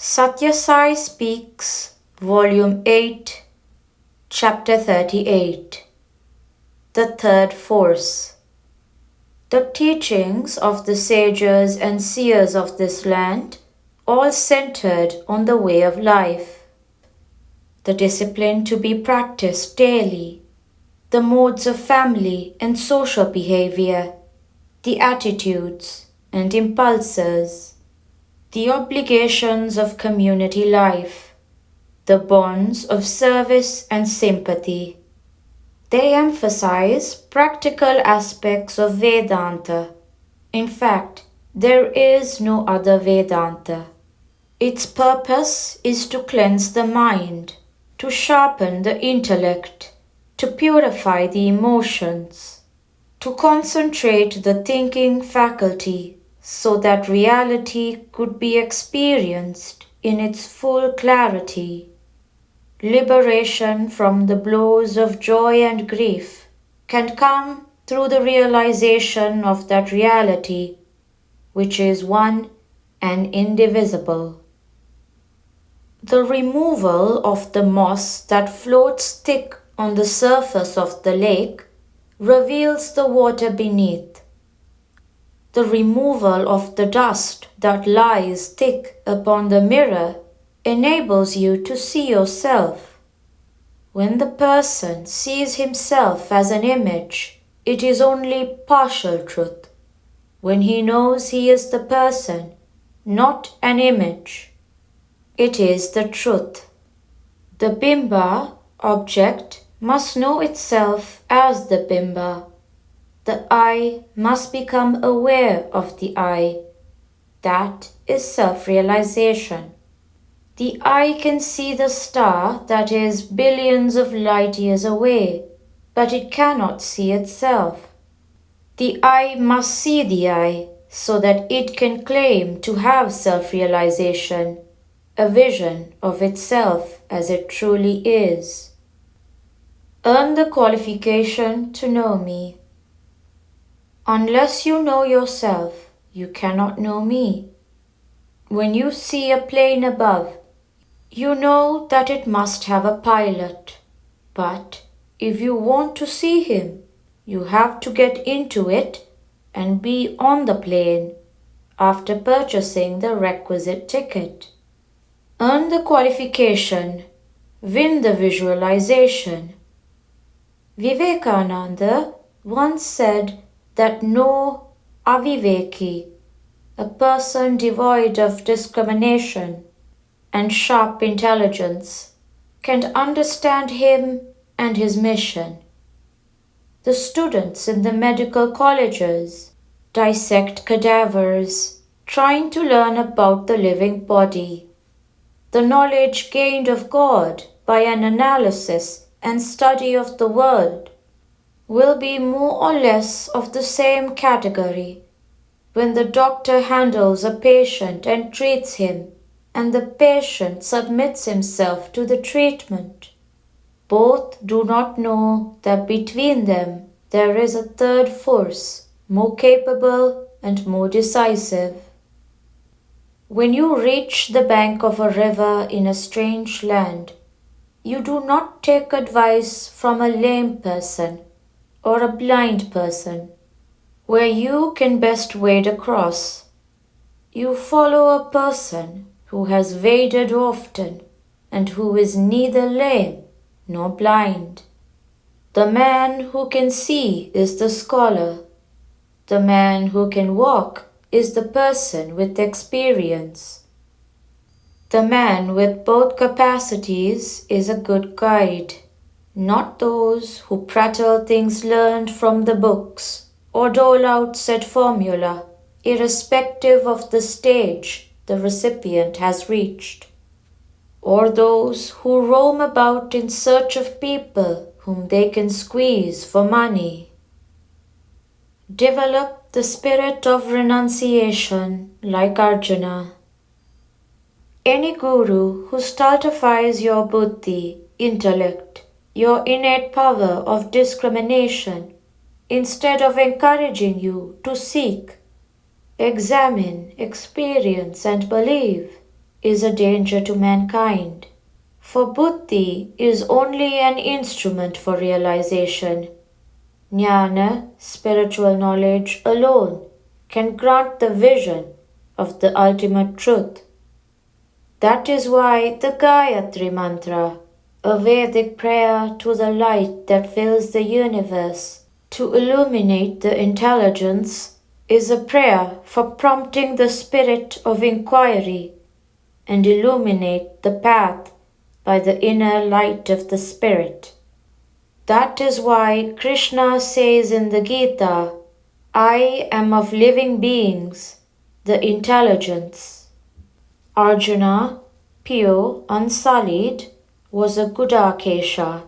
Sathya Sai Speaks, Volume 8, Chapter 38. The Third Force. The teachings of the sages and seers of this land all centered on the way of life, the discipline to be practiced daily, the modes of family and social behavior, the attitudes and impulses, the obligations of community life, the bonds of service and sympathy. They emphasize practical aspects of Vedanta. In fact, there is no other Vedanta. Its purpose is to cleanse the mind, to sharpen the intellect, to purify the emotions, to concentrate the thinking faculty so that reality could be experienced in its full clarity. Liberation from the blows of joy and grief can come through the realization of that reality, which is one and indivisible. The removal of the moss that floats thick on the surface of the lake reveals the water beneath. The removal of the dust that lies thick upon the mirror enables you to see yourself. When the person sees himself as an image, it is only partial truth. When he knows he is the person, not an image, it is the truth. The Bimba, object, must know itself as the Bimba. The I must become aware of the I. That is self-realization. The eye can see the star that is billions of light years away, but it cannot see itself. The eye must see the eye so that it can claim to have self-realization, a vision of itself as it truly is. Earn the qualification to know me. Unless you know yourself, you cannot know me. When you see a plane above, you know that it must have a pilot, but if you want to see him, you have to get into it and be on the plane after purchasing the requisite ticket. Earn the qualification, win the visualization. Vivekananda once said that no aviveki, a person devoid of discrimination and sharp intelligence, can understand him and his mission. The students in the medical colleges dissect cadavers, trying to learn about the living body. The knowledge gained of God by an analysis and study of the world will be more or less of the same category when the doctor handles a patient and treats him, and the patient submits himself to the treatment. Both do not know that between them there is a third force, more capable and more decisive. When you reach the bank of a river in a strange land, you do not take advice from a lame person or a blind person, where you can best wade across. You follow a person who has waded often and who is neither lame nor blind. The man who can see is the scholar. The man who can walk is the person with experience. The man with both capacities is a good guide, not those who prattle things learned from the books or dole out set formula, irrespective of the stage the recipient has reached, or those who roam about in search of people whom they can squeeze for money. Develop the spirit of renunciation like Arjuna. Any guru who stultifies your buddhi, intellect, your innate power of discrimination, instead of encouraging you to seek, examine, experience, and believe, is a danger to mankind. For buddhi is only an instrument for realization. Jnana, spiritual knowledge alone, can grant the vision of the ultimate truth. That is why the Gayatri Mantra, a Vedic prayer to the light that fills the universe, to illuminate the intelligence, is a prayer for prompting the spirit of inquiry and illuminate the path by the inner light of the spirit. That is why Krishna says in the Gita, I am of living beings, the intelligence. Arjuna, pure, unsullied, was a Gudakesha,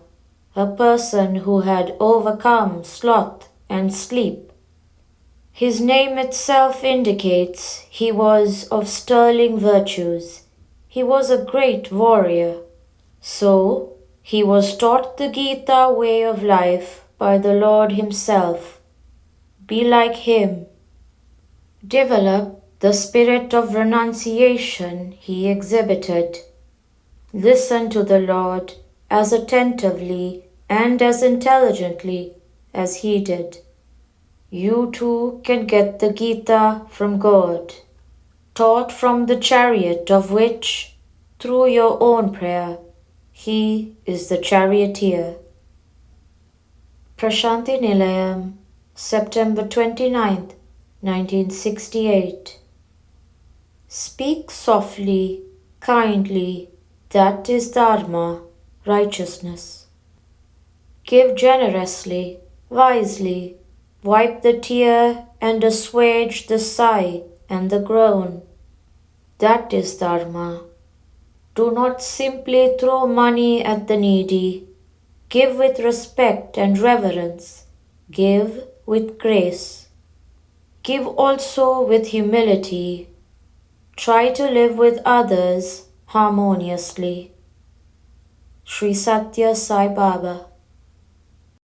a person who had overcome sloth and sleep. His name itself indicates he was of sterling virtues. He was a great warrior. So, he was taught the Gita way of life by the Lord Himself. Be like Him. Develop the spirit of renunciation He exhibited. Listen to the Lord as attentively and as intelligently as He did. You too can get the Gita from God, taught from the chariot of which, through your own prayer, He is the charioteer. Prashanti Nilayam, September 29th, 1968. Speak softly, kindly, that is Dharma, righteousness. Give generously, wisely, wipe the tear and assuage the sigh and the groan. That is Dharma. Do not simply throw money at the needy. Give with respect and reverence. Give with grace. Give also with humility. Try to live with others harmoniously. Sri Sathya Sai Baba.